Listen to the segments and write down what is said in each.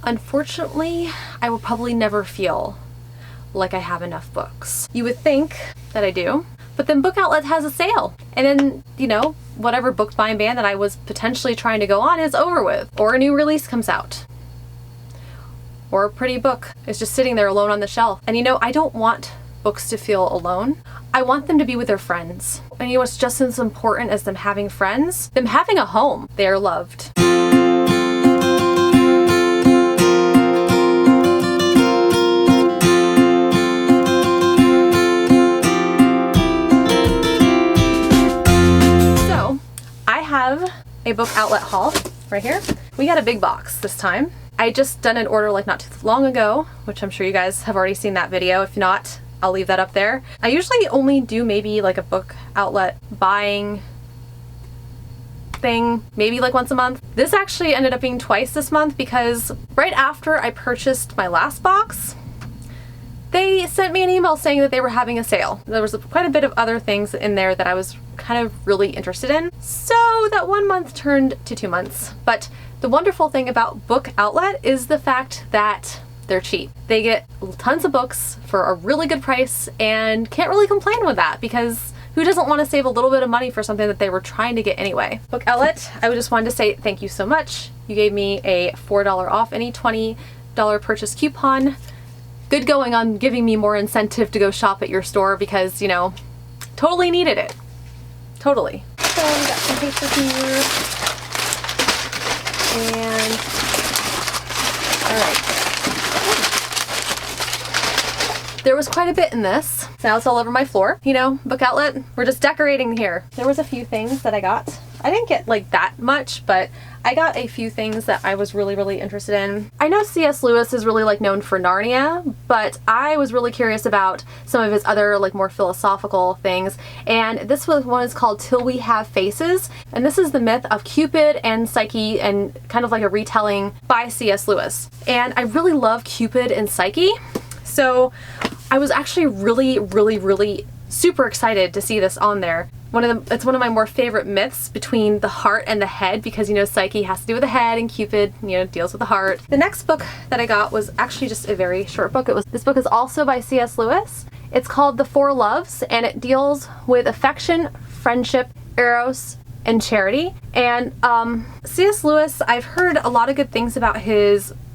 Unfortunately, I will probably never feel like I have enough books. You would think that I do, but then Bookoutlet has a sale. And then, you know, whatever book buying ban that I was potentially trying to go on is over with. Or a new release comes out. Or a pretty book is just sitting there alone on the shelf. And you know, I don't want books to feel alone. I want them to be with their friends. And you know what's just as important as them having friends? Them having a home. They are loved. Have a book outlet haul right here. We got a big box this time. I just done an order like not too long ago, which I'm sure you guys have already seen that video. If not, I'll leave that up there. I usually only do maybe like a book outlet buying thing, maybe like once a month. This actually ended up being twice this month because right after I purchased my last box, they sent me an email saying that they were having a sale. There was quite a bit of other things in there that I was kind of really interested in. So that 1 month turned to 2 months. But the wonderful thing about Book Outlet is the fact that they're cheap. They get tons of books for a really good price and can't really complain with that because who doesn't want to save a little bit of money for something that they were trying to get anyway? Book Outlet, I just wanted to say thank you so much. You gave me a $4 off any $20 purchase coupon. Good going on giving me more incentive to go shop at your store because, you know, totally needed it. Totally. So we got some paper here. And, alright. There was quite a bit in this. Now it's all over my floor. You know, Book Outlet, we're just decorating here. There was a few things that I got. I didn't get like that much, but I got a few things that I was really interested in. I know C.S. Lewis is really like known for Narnia, but I was really curious about some of his other like more philosophical things. And this one is called Till We Have Faces. And this is the myth of Cupid and Psyche and kind of like a retelling by C.S. Lewis. And I really love Cupid and Psyche. So I was actually really super excited to see this on there. It's one of my more favorite myths between the heart and the head because, you know, Psyche has to do with the head and Cupid, you know, deals with the heart. The next book that I got was actually just a very short book. This book is also by C.S. Lewis. It's called The Four Loves and it deals with affection, friendship, eros, and charity. And C.S. Lewis, I've heard a lot of good things about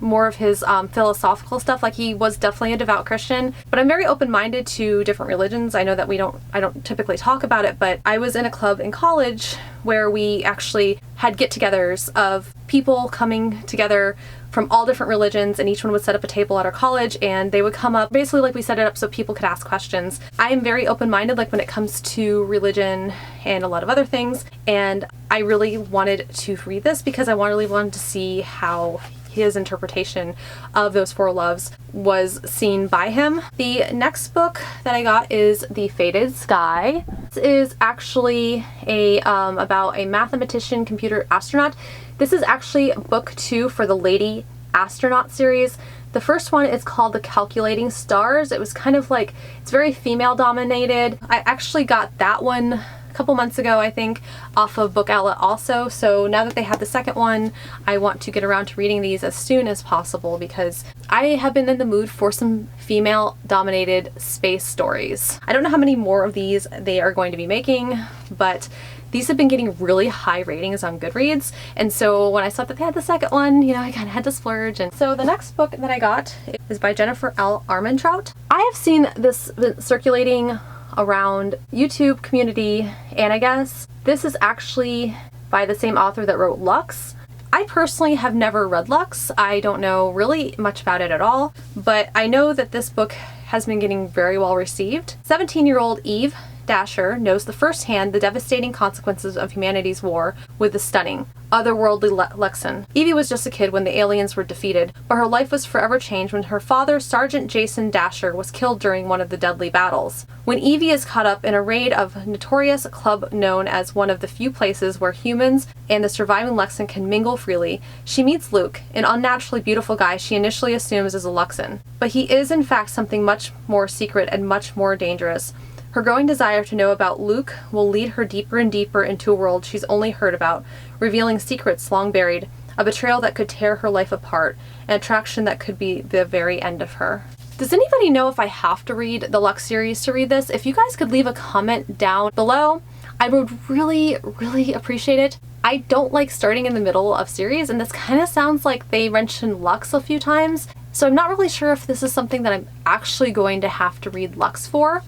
more of his philosophical stuff. Like he was definitely a devout Christian, but I'm very open-minded to different religions. I know that I don't typically talk about it, but I was in a club in college where we actually had get-togethers of people coming together from all different religions, and each one would set up a table at our college and they would come up, basically like we set it up so people could ask questions. I am very open-minded like when it comes to religion and a lot of other things, and I really wanted to read this because I really wanted to see how his interpretation of those four loves was seen by him. The next book that I got is The Fated Sky. This is actually about a mathematician, computer astronaut. This is actually book 2 for the Lady Astronaut series. The first one is called The Calculating Stars. It was kind of like, it's very female dominated. I actually got that one a couple months ago, I think, off of Book Outlet also. So now that they have the second one, I want to get around to reading these as soon as possible because I have been in the mood for some female dominated space stories. I don't know how many more of these they are going to be making, but these have been getting really high ratings on Goodreads, and so when I saw that they had the second one, you know, I kind of had to splurge. And so the next book that I got is by Jennifer L. Armentrout. I have seen this circulating around YouTube community, and I guess this is actually by the same author that wrote Lux. I personally have never read Lux. I don't know really much about it at all, but I know that this book has been getting very well received. 17-year-old Eve Dasher knows firsthand the devastating consequences of humanity's war with the stunning, otherworldly Lexan. Evie was just a kid when the aliens were defeated, but her life was forever changed when her father, Sergeant Jason Dasher, was killed during one of the deadly battles. When Evie is caught up in a raid of a notorious club known as one of the few places where humans and the surviving Lexan can mingle freely, she meets Luke, an unnaturally beautiful guy she initially assumes is a Lexan. But he is in fact something much more secret and much more dangerous. Her growing desire to know about Luke will lead her deeper and deeper into a world she's only heard about, revealing secrets long buried, a betrayal that could tear her life apart, an attraction that could be the very end of her. Does anybody know if I have to read the Lux series to read this? If you guys could leave a comment down below, I would really, really appreciate it. I don't like starting in the middle of series, and this kind of sounds like they mentioned Lux a few times, so I'm not really sure if this is something that I'm actually going to have to read Lux for.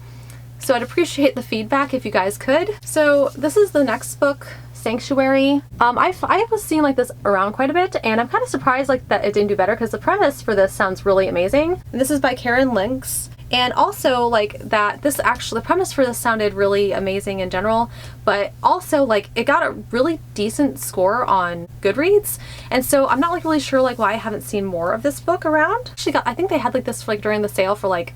So I'd appreciate the feedback if you guys could. So this is the next book, Sanctuary. I was seeing like this around quite a bit, and I'm kind of surprised like that it didn't do better because the premise for this sounds really amazing. And this is by Karen Lynx. And also like that this actually, the premise for this sounded really amazing in general, but also like it got a really decent score on Goodreads. And so I'm not like really sure like why I haven't seen more of this book around. I think they had like this like during the sale for like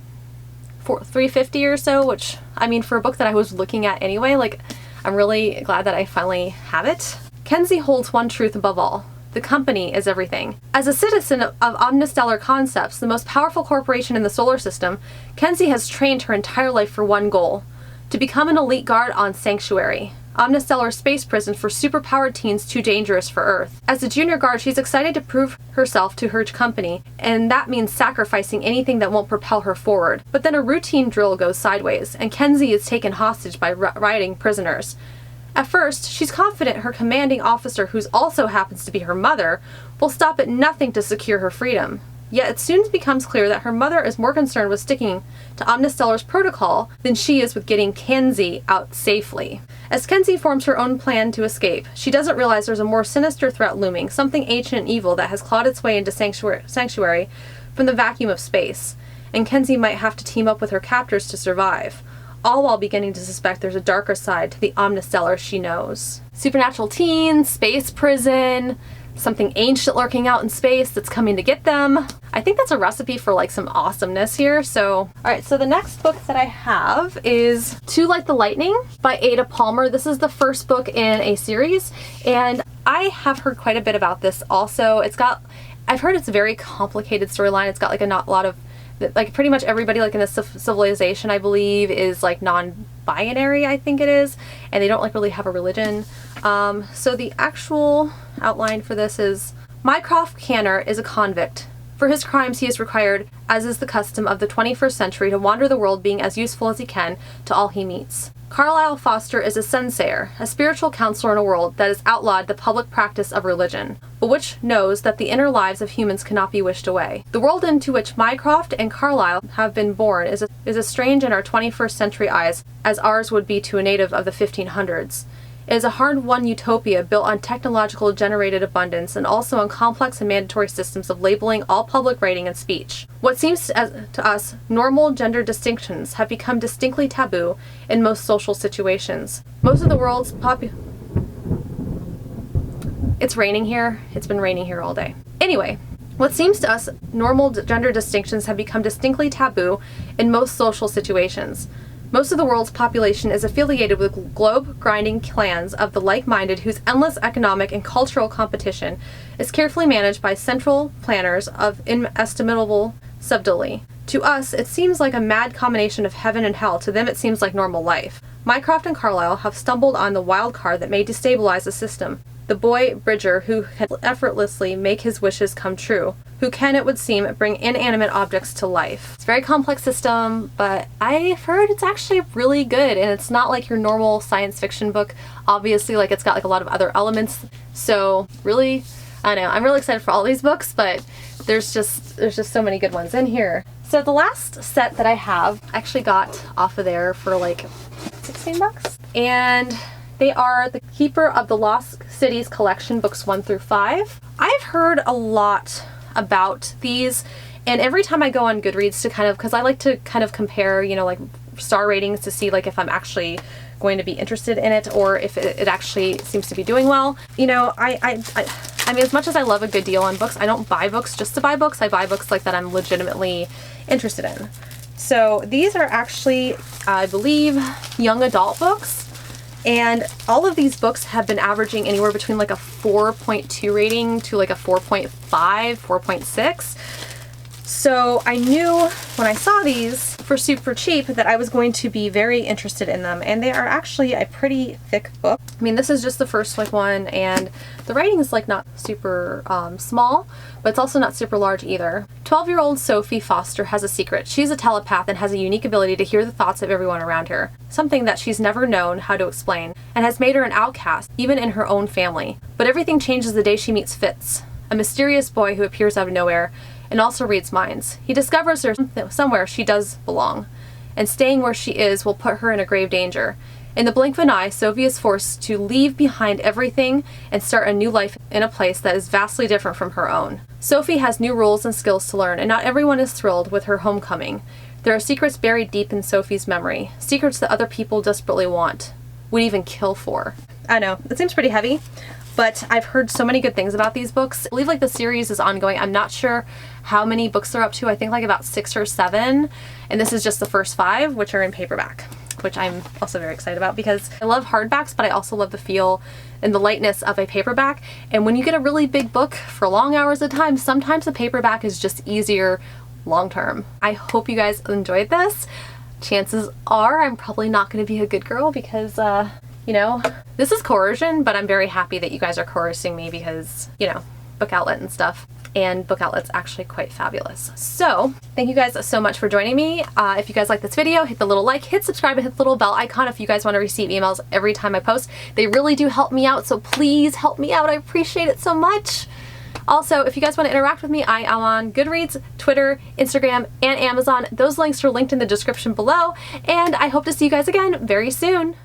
$3.50 or so, which I mean for a book that I was looking at anyway, like I'm really glad that I finally have it. Kenzie holds one truth above all. The company is everything. As a citizen of Omnistellar Concepts, the most powerful corporation in the solar system, Kenzie has trained her entire life for one goal: to become an elite guard on Sanctuary, Omnistellar space prison for superpowered teens too dangerous for Earth. As a junior guard, she's excited to prove herself to her company, and that means sacrificing anything that won't propel her forward. But then a routine drill goes sideways, and Kenzie is taken hostage by rioting prisoners. At first, she's confident her commanding officer, who also happens to be her mother, will stop at nothing to secure her freedom. Yet it soon becomes clear that her mother is more concerned with sticking to Omnistellar's protocol than she is with getting Kenzie out safely. As Kenzie forms her own plan to escape, she doesn't realize there's a more sinister threat looming, something ancient and evil that has clawed its way into Sanctuary from the vacuum of space, and Kenzie might have to team up with her captors to survive, all while beginning to suspect there's a darker side to the Omnistellar she knows. Supernatural teens, space prison, something ancient lurking out in space that's coming to get them. I think that's a recipe for like some awesomeness here. So, alright, so the next book that I have is To Like the Lightning by Ada Palmer. This is the first book in a series, and I have heard quite a bit about this also. I've heard it's a very complicated storyline. It's got like a lot of, like pretty much everybody like in this civilization, I believe, is like non-binary, I think it is, and they don't like really have a religion. So the actual outline for this is: Mycroft Canner is a convict. For his crimes he is required, as is the custom of the 21st century, to wander the world being as useful as he can to all he meets. Carlisle Foster is a sensayer, a spiritual counselor in a world that has outlawed the public practice of religion, but which knows that the inner lives of humans cannot be wished away. The world into which Mycroft and Carlisle have been born is as strange in our 21st century eyes as ours would be to a native of the 1500s. It is a hard-won utopia built on technological generated abundance and also on complex and mandatory systems of labeling all public writing and speech. What seems to us normal gender distinctions have become distinctly taboo in most social situations. Most of the world's It's raining here. It's been raining here all day. Anyway, what seems to us normal gender distinctions have become distinctly taboo in most social situations. Most of the world's population is affiliated with globe-grinding clans of the like-minded whose endless economic and cultural competition is carefully managed by central planners of inestimable subtlety. To us, it seems like a mad combination of heaven and hell. To them, it seems like normal life. Mycroft and Carlisle have stumbled on the wild card that may destabilize the system. The boy Bridger, who can effortlessly make his wishes come true, who can, it would seem, bring inanimate objects to life. It's a very complex system, but I've heard it's actually really good, and it's not like your normal science fiction book. Obviously, like, it's got like a lot of other elements, so really, I don't know, I'm really excited for all these books, but there's just so many good ones in here. So the last set that I have, I actually got off of there for like $16, and they are the Keeper of the Lost Cities collection, books 1 through 5. I've heard a lot about these, and every time I go on Goodreads to kind of, because I like to kind of compare, you know, like star ratings to see like if I'm actually going to be interested in it or if it actually seems to be doing well. You know, I mean, as much as I love a good deal on books, I don't buy books just to buy books. I buy books like that I'm legitimately interested in. So these are actually, I believe, young adult books. And all of these books have been averaging anywhere between like a 4.2 rating to like a 4.5, 4.6. So I knew when I saw these for super cheap that I was going to be very interested in them. And they are actually a pretty thick book. I mean, this is just the first like one, and the writing is like not super small, but it's also not super large either. 12-year-old Sophie Foster has a secret. She's a telepath and has a unique ability to hear the thoughts of everyone around her, something that she's never known how to explain, and has made her an outcast, even in her own family. But everything changes the day she meets Fitz, a mysterious boy who appears out of nowhere and also reads minds. He discovers there's somewhere she does belong, and staying where she is will put her in a grave danger. In the blink of an eye, Sophie is forced to leave behind everything and start a new life in a place that is vastly different from her own. Sophie has new rules and skills to learn, and not everyone is thrilled with her homecoming. There are secrets buried deep in Sophie's memory, secrets that other people desperately want, would even kill for. I know, it seems pretty heavy, but I've heard so many good things about these books. I believe like the series is ongoing. I'm not sure how many books they're up to. I think like about 6 or 7, and this is just the first 5, which are in paperback, which I'm also very excited about because I love hardbacks, but I also love the feel and the lightness of a paperback. And when you get a really big book for long hours at a time, sometimes a paperback is just easier long term. I hope you guys enjoyed this. Chances are I'm probably not going to be a good girl because, you know, this is coercion, but I'm very happy that you guys are coercing me because, you know, Bookoutlet and stuff. And Bookoutlet's actually quite fabulous. So thank you guys so much for joining me. If you guys like this video, hit the little like, hit subscribe, and hit the little bell icon if you guys want to receive emails every time I post. They really do help me out, so please help me out. I appreciate it so much. Also, if you guys want to interact with me, I am on Goodreads, Twitter, Instagram, and Amazon. Those links are linked in the description below, and I hope to see you guys again very soon.